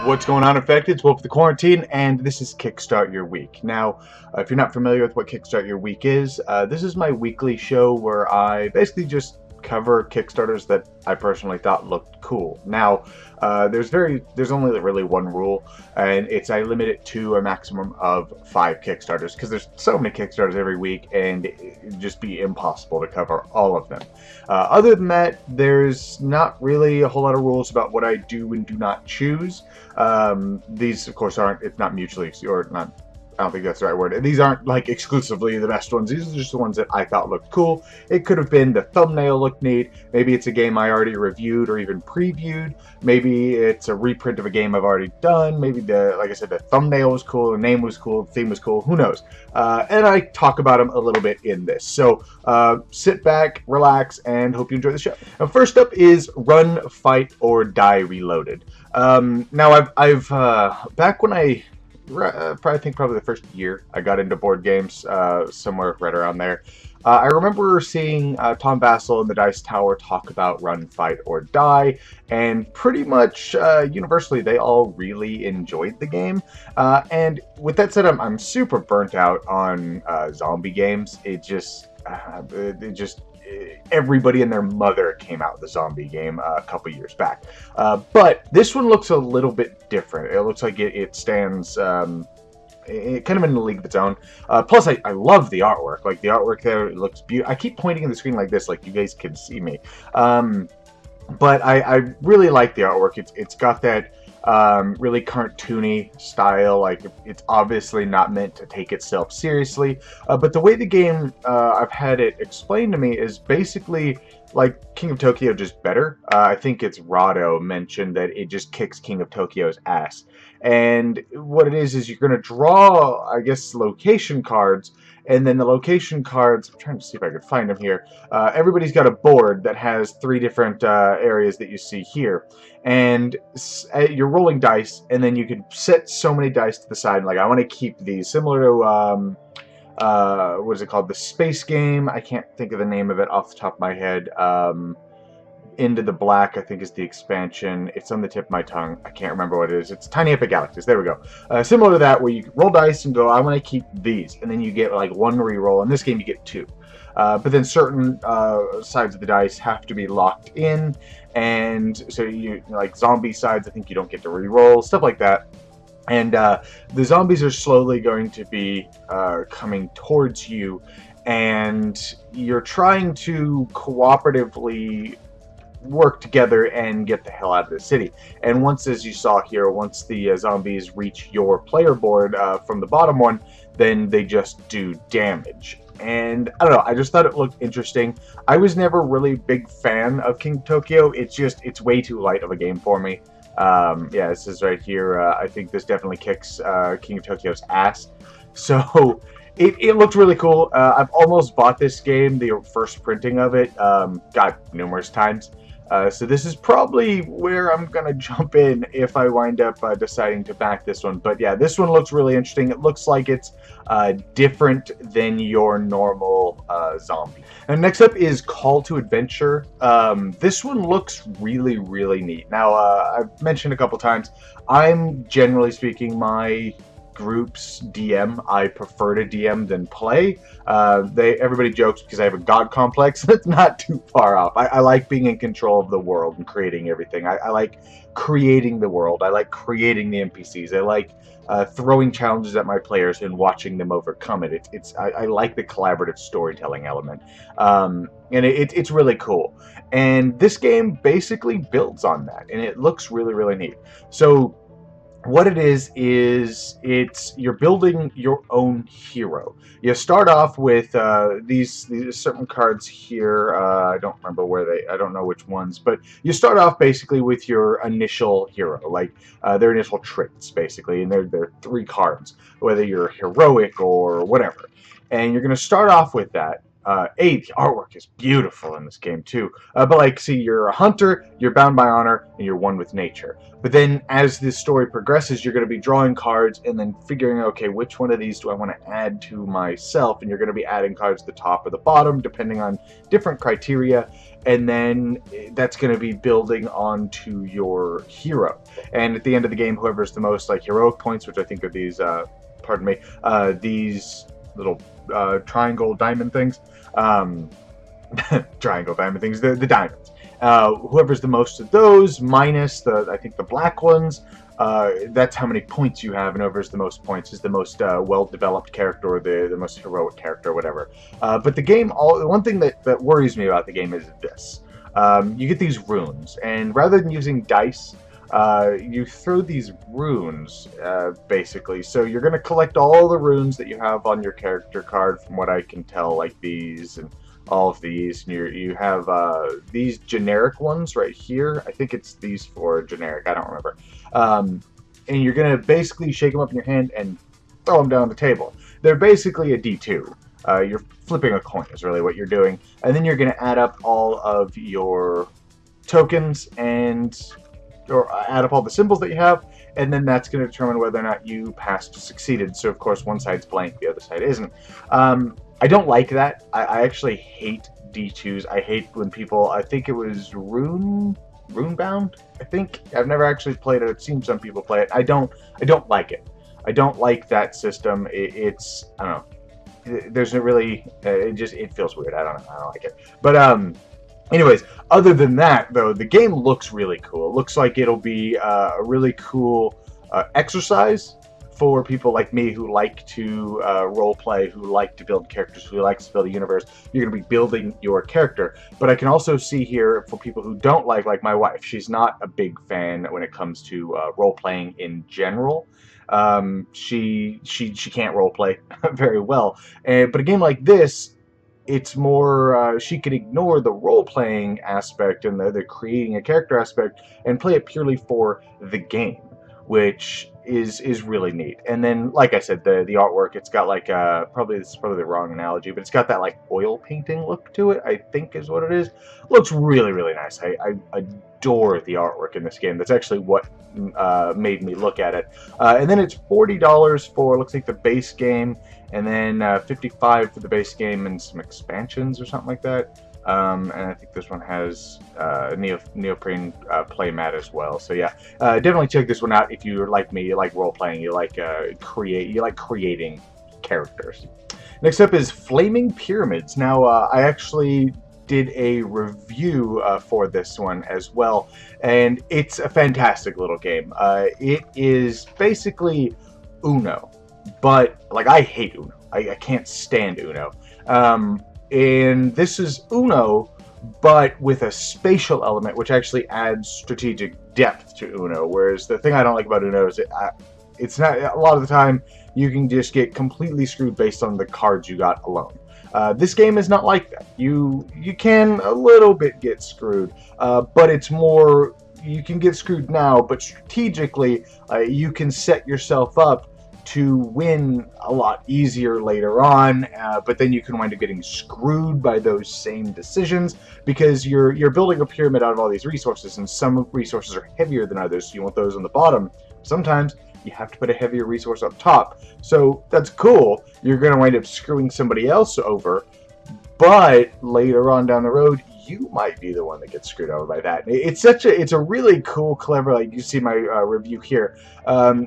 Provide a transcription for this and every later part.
What's going on, Infected? It's Wolf the Quarantine, and this is Kickstart Your Week. Now, if you're not familiar with what Kickstart Your Week is, this is my weekly show where I basically just cover Kickstarters that I personally thought looked cool. Now, there's only really one rule, and it's I limit it to a maximum of 5 Kickstarters, because there's so many Kickstarters every week, and it'd just be impossible to cover all of them. Other than that, there's not really a whole lot of rules about what I do and do not choose. These, of course, it's not mutually, or not, I don't think that's the right word. These aren't like exclusively the best ones. These are just the ones that I thought looked cool. It could have been the thumbnail looked neat. Maybe it's a game I already reviewed or even previewed. Maybe it's a reprint of a game I've already done. Maybe like I said, the thumbnail was cool, the name was cool, the theme was cool. Who knows? And I talk about them a little bit in this. So sit back, relax, and hope you enjoy the show. Now, first up is Run, Fight, or Die Reloaded. Now, I've back when I probably the first year I got into board games, somewhere right around there. I remember seeing Tom Vassell and the Dice Tower talk about Run, Fight, or Die, and pretty much universally they all really enjoyed the game. And with that said, I'm super burnt out on zombie games. Everybody and their mother came out with a zombie game a couple years back. But this one looks a little bit different. It looks like it stands kind of in a league of its own. Plus, I love the artwork. Like, the artwork there, it looks beautiful. I keep pointing in the screen like this, like you guys can see me. But I really like the artwork. It's got that really cartoony style. Like, it's obviously not meant to take itself seriously, but the way the game I've had it explained to me is basically like King of Tokyo, just better. I think it's Rado mentioned that it just kicks King of Tokyo's ass, and what it is you're going to draw, I guess, location cards. And then the location cards, I'm trying to see if I can find them here. Everybody's got a board that has 3 different areas that you see here. And you're rolling dice, and then you can set so many dice to the side. Like, I want to keep these, similar to, what is it called? The Space Game. I can't think of the name of it off the top of my head. Into the Black, I think, is the expansion. It's on the tip of my tongue. I can't remember what it is. It's Tiny Epic Galaxies. There we go. Similar to that, where you roll dice and go, I want to keep these. And then you get like 1 reroll. In this game, you get 2. But then certain sides of the dice have to be locked in. And so like zombie sides, I think you don't get to reroll. Stuff like that. And the zombies are slowly going to be coming towards you. And you're trying to cooperatively work together and get the hell out of the city. And once, as you saw here, once the zombies reach your player board from the bottom one, then they just do damage. And I don't know, I just thought it looked interesting. I was never really a big fan of King of Tokyo. It's way too light of a game for me. Yeah, this is right here. I think this definitely kicks King of Tokyo's ass. So it looked really cool. I've almost bought this game, the first printing of it, got numerous times. So this is probably where I'm going to jump in if I wind up deciding to back this one. But yeah, this one looks really interesting. It looks like it's different than your normal zombie. And next up is Call to Adventure. This one looks really, really neat. Now, I've mentioned a couple times, I'm generally speaking my groups DM. I prefer to DM than play. Everybody jokes because I have a god complex. That's not too far off. I like being in control of the world and creating everything. I like creating the world. I like creating the NPCs. I like throwing challenges at my players and watching them overcome it. I like the collaborative storytelling element. And it's really cool. And this game basically builds on that, and it looks really, really neat. So what it is you're building your own hero. You start off with these certain cards here. I don't remember I don't know which ones, but you start off basically with your initial hero, like their initial traits, basically, and they're 3 cards, whether you're heroic or whatever. And you're going to start off with that, the artwork is beautiful in this game too. But like, see, you're a hunter, you're bound by honor, and you're one with nature. But then, as this story progresses, you're going to be drawing cards and then figuring out, okay, which one of these do I want to add to myself? And you're going to be adding cards to the top or the bottom, depending on different criteria. And then that's going to be building onto your hero. And at the end of the game, whoever's the most like heroic points, which I think are these, pardon me, these little triangle diamond things. Triangle diamond things, the diamonds. Whoever's the most of those, minus I think the black ones, that's how many points you have, and whoever's the most points is the most well-developed character, or the most heroic character, or whatever. But the game, one thing that worries me about the game is this. You get these runes, and rather than using dice, you throw these runes, basically. So you're going to collect all the runes that you have on your character card, from what I can tell, like these and all of these. And you have these generic ones right here. I think it's these four generic. I don't remember. And you're going to basically shake them up in your hand and throw them down the table. They're basically a D2. You're flipping a coin is really what you're doing. And then you're going to add up all of your tokens or add up all the symbols that you have, and then that's going to determine whether or not you passed or succeeded. So, of course, one side's blank, the other side isn't. I don't like that. I actually hate D2s. I hate when people, I think it was Runebound, I think. I've never actually played it. I've seen some people play it. I don't like it. I don't like that system. It's, I don't know. There's a really, it feels weird. I don't know. I don't like it. But, anyways, other than that, though, the game looks really cool. It looks like it'll be a really cool exercise for people like me who like to role play, who like to build characters, who likes to build a universe. You're going to be building your character. But I can also see here for people who don't like my wife. She's not a big fan when it comes to role playing in general. She can't role play very well. But a game like this, it's more, she can ignore the role-playing aspect and the creating a character aspect and play it purely for the game, which is really neat. And then, like I said, the artwork, it's got like, this is probably the wrong analogy, but it's got that like oil painting look to it, I think is what it is. Looks really, really nice. I adore the artwork in this game. That's actually what made me look at it. And then it's $40 for, looks like the base game, and then $55 for the base game and some expansions or something like that. And I think this one has neoprene playmat as well. So yeah, definitely check this one out if you're like me. You like role playing. You like creating characters. Next up is Flaming Pyramids. Now I actually did a review for this one as well, and it's a fantastic little game. It is basically Uno. But, like, I hate Uno. I can't stand Uno. And this is Uno, but with a spatial element, which actually adds strategic depth to Uno. Whereas the thing I don't like about Uno is it's not, a lot of the time, you can just get completely screwed based on the cards you got alone. This game is not like that. You can a little bit get screwed, but it's more, you can get screwed now, but strategically, you can set yourself up to win a lot easier later on, but then you can wind up getting screwed by those same decisions because you're building a pyramid out of all these resources, and some resources are heavier than others, so you want those on the bottom. Sometimes you have to put a heavier resource up top, so that's cool. You're going to wind up screwing somebody else over, but later on down the road, you might be the one that gets screwed over by that. It's a really cool, clever, like you see my review here.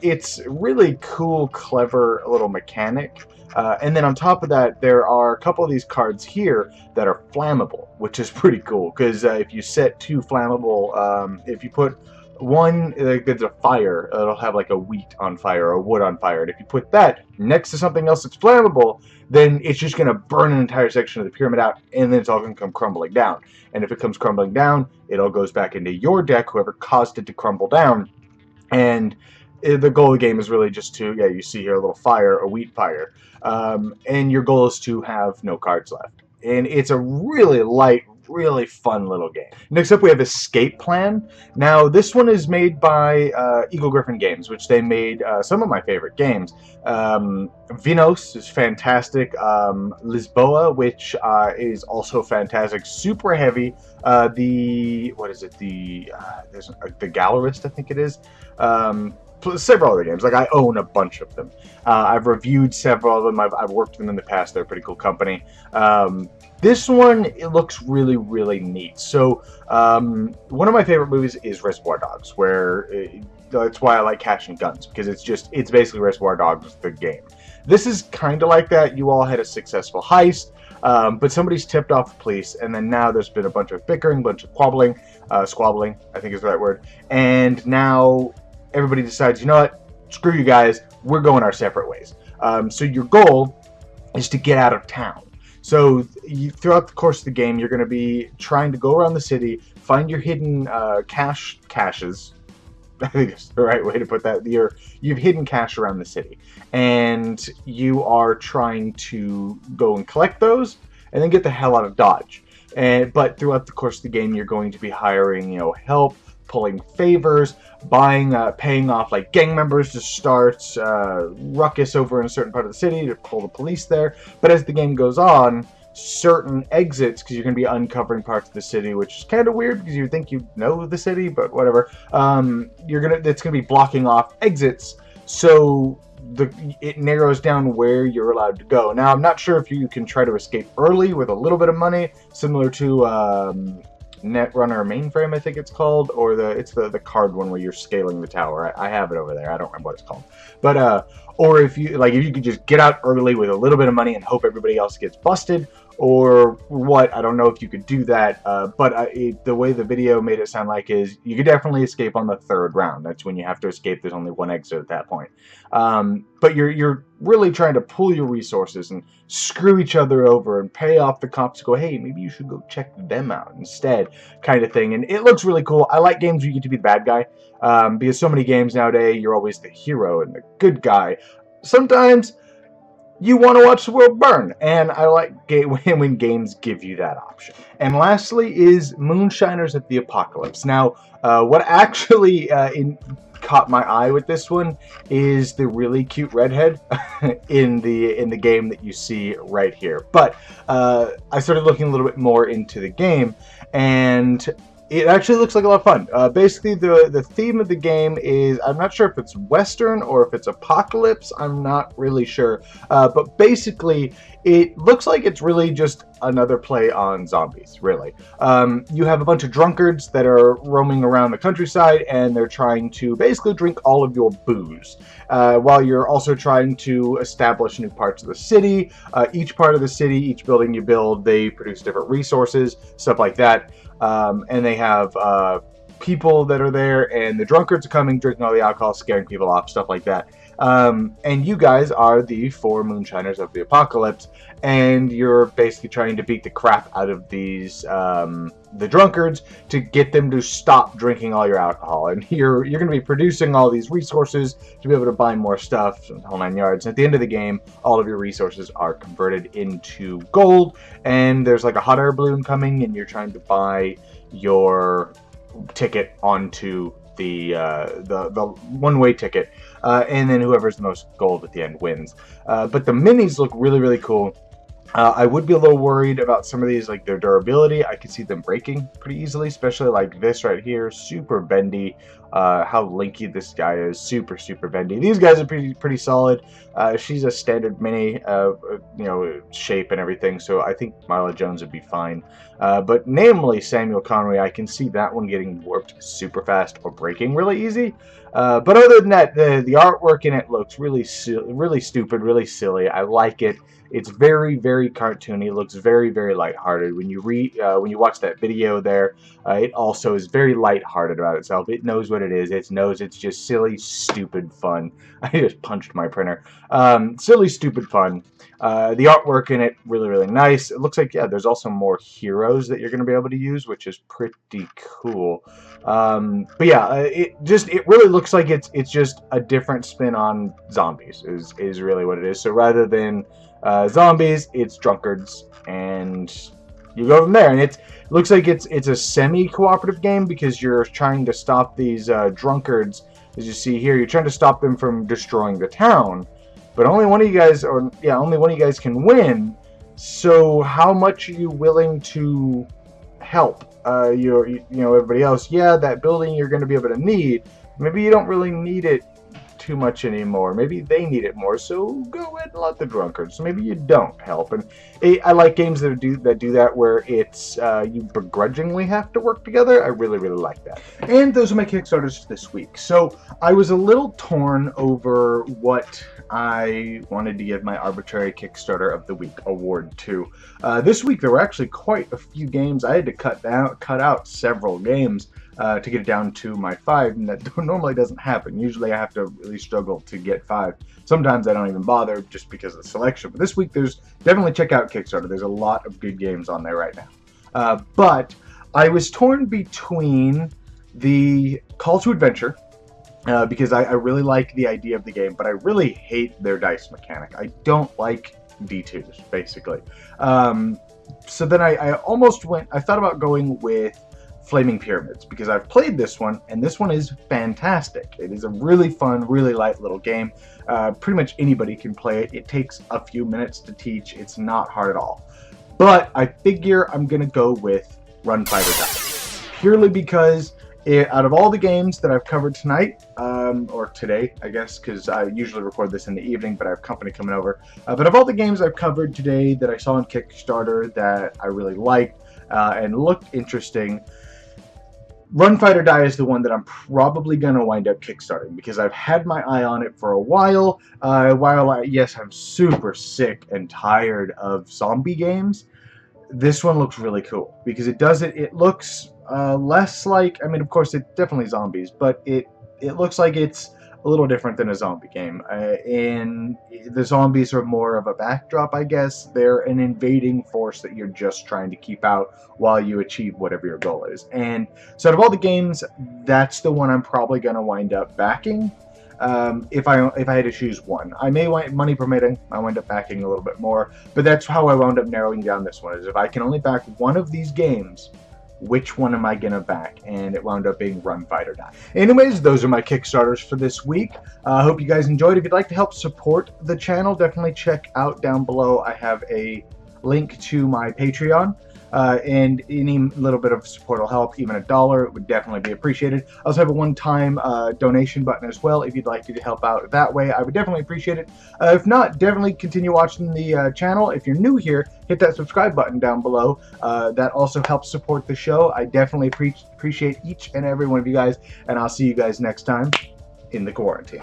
It's really cool, clever little mechanic. And then on top of that, there are a couple of these cards here that are flammable, which is pretty cool. Because if you set two flammable, if you put one, there's a fire, it'll have like a wheat on fire or wood on fire. And if you put that next to something else that's flammable, then it's just going to burn an entire section of the pyramid out, and then it's all going to come crumbling down. And if it comes crumbling down, it all goes back into your deck, whoever caused it to crumble down. And the goal of the game is really just to, yeah, you see here a little fire, a wheat fire. And your goal is to have no cards left. And it's a really light, really fun little game. Next up, we have Escape Plan. Now, this one is made by Eagle Gryphon Games, which they made some of my favorite games. Vinos is fantastic. Lisboa, which is also fantastic. Super heavy. There's the Gallerist, I think it is. Several other games. Like, I own a bunch of them. I've reviewed several of them. I've worked with them in the past. They're a pretty cool company. This one, it looks really, really neat. So, one of my favorite movies is Reservoir Dogs, where that's why I like Cash and Guns, because it's basically Reservoir Dogs, the game. This is kind of like that. You all had a successful heist, but somebody's tipped off the police, and then now there's been a bunch of bickering, a bunch of squabbling, I think is the right word, and now everybody decides, you know what, screw you guys, we're going our separate ways. So your goal is to get out of town. So throughout the course of the game, you're going to be trying to go around the city, find your hidden caches. I think that's the right way to put that. You've hidden cash around the city, and you are trying to go and collect those, and then get the hell out of Dodge. But throughout the course of the game, you're going to be hiring, help, pulling favors, paying off like gang members to start ruckus over in a certain part of the city to pull the police there. But as the game goes on, certain exits, because you're going to be uncovering parts of the city, which is kind of weird because you think you know the city, but whatever. It's going to be blocking off exits, so it narrows down where you're allowed to go. Now, I'm not sure if you can try to escape early with a little bit of money, similar to Netrunner Mainframe, I think it's called, or it's the card one where you're scaling the tower. I have it over there. I don't remember what it's called. But or if you could just get out early with a little bit of money and hope everybody else gets busted, or what, I don't know if you could do that. But the way the video made it sound like is you could definitely escape on the third round. That's when you have to escape. There's only one exit at that point. But you're really trying to pool your resources and screw each other over and pay off the cops. Go, hey, maybe you should go check them out instead, kind of thing. And it looks really cool. I like games where you get to be the bad guy, because so many games nowadays you're always the hero and the good guy. Sometimes you want to watch the world burn, and I like when games give you that option. And lastly is Moonshiners of the Apocalypse. Now, what actually caught my eye with this one is the really cute redhead in the game that you see right here. But I started looking a little bit more into the game, and it actually looks like a lot of fun. Basically, the theme of the game is, I'm not sure if it's Western or if it's apocalypse. I'm not really sure. But basically, it looks like it's really just another play on zombies, really. You have a bunch of drunkards that are roaming around the countryside, and they're trying to basically drink all of your booze, while you're also trying to establish new parts of the city. Each part of the city, each building you build, they produce different resources, stuff like that. And they have people that are there, and the drunkards are coming, drinking all the alcohol, scaring people off, stuff like that. And you guys are the 4 Moonshiners of the Apocalypse, and you're basically trying to beat the crap out of these the drunkards to get them to stop drinking all your alcohol. And you're going to be producing all these resources to be able to buy more stuff, the whole 9 yards. And at the end of the game, all of your resources are converted into gold, and there's like a hot air balloon coming, and you're trying to buy your ticket onto the one-way ticket, and then whoever's the most gold at the end wins. But the minis look really, really cool. I would be a little worried about some of these, like their durability. I could see them breaking pretty easily, especially like this right here, super bendy. How linky this guy is, super, super bendy. These guys are pretty solid. She's a standard mini, shape and everything, so I think Marla Jones would be fine. But namely Samuel Connery, I can see that one getting warped super fast or breaking really easy. But other than that, the artwork in it looks really stupid, really silly. I like it. It's very, very cartoony. It looks very, very lighthearted. When you watch that video there, it also is very lighthearted about itself. It knows what it is. It knows it's just silly, stupid fun. I just punched my printer. Silly, stupid fun. The artwork in it, really, really nice. It looks like, yeah, there's also more heroes that you're going to be able to use, which is pretty cool. But yeah, it really looks like it's just a different spin on zombies is really what it is. So rather than zombies, it's drunkards, and you go from there. And it looks like it's a semi-cooperative game because you're trying to stop these drunkards. As you see here, you're trying to stop them from destroying the town, but only one of you guys, only one of you guys can win. So how much are you willing to help everybody else? Yeah, that building you're going to be able to need. Maybe you don't really need it too much anymore. Maybe they need it more, so go ahead and let the drunkards. So maybe you don't help. And I like games that do that where it's you begrudgingly have to work together. I really like that. And those are my Kickstarters for this week. So I was a little torn over what I wanted to give my arbitrary Kickstarter of the week award to. This week there were actually quite a few games. I had to cut out several games to get it down to my 5, and that normally doesn't happen. Usually I have to really struggle to get 5. Sometimes I don't even bother just because of the selection. But this week, definitely check out Kickstarter. There's a lot of good games on there right now. But I was torn between the Call to Adventure, because I really like the idea of the game, but I really hate their dice mechanic. I don't like D2s, basically. So then I thought about going with Flaming Pyramids, because I've played this one, and this one is fantastic. It is a really fun, really light little game. Pretty much anybody can play it. It takes a few minutes to teach. It's not hard at all. But I figure I'm going to go with Run, Fight, or Die. Purely because out of all the games that I've covered tonight, or today, I guess, because I usually record this in the evening, but I have company coming over. But of all the games I've covered today that I saw on Kickstarter that I really liked and looked interesting, Run, Fight, or Die is the one that I'm probably going to wind up kickstarting, because I've had my eye on it for a while. Yes, I'm super sick and tired of zombie games. This one looks really cool, because it looks less like, I mean, of course, it's definitely zombies, but it looks like it's a little different than a zombie game. And the zombies are more of a backdrop, I guess. They're an invading force that you're just trying to keep out while you achieve whatever your goal is. And so out of all the games, that's the one I'm probably going to wind up backing. If I had to choose one, I may money permitting, I wind up backing a little bit more, but that's how I wound up narrowing down this one. Is if I can only back one of these games, which one am I gonna back? And it wound up being Run, Fight, or Die. Anyways, those are my Kickstarters for this week. I hope you guys enjoyed. If you'd like to help support the channel, definitely check out down below. I have a link to my Patreon. And any little bit of support will help. Even $1 would definitely be appreciated. I also have a one-time donation button as well. If you'd like to help out that way, I would definitely appreciate it. If not, definitely continue watching the channel. If you're new here, hit that subscribe button down below. That also helps support the show. I definitely appreciate each and every one of you guys, and I'll see you guys next time in the quarantine.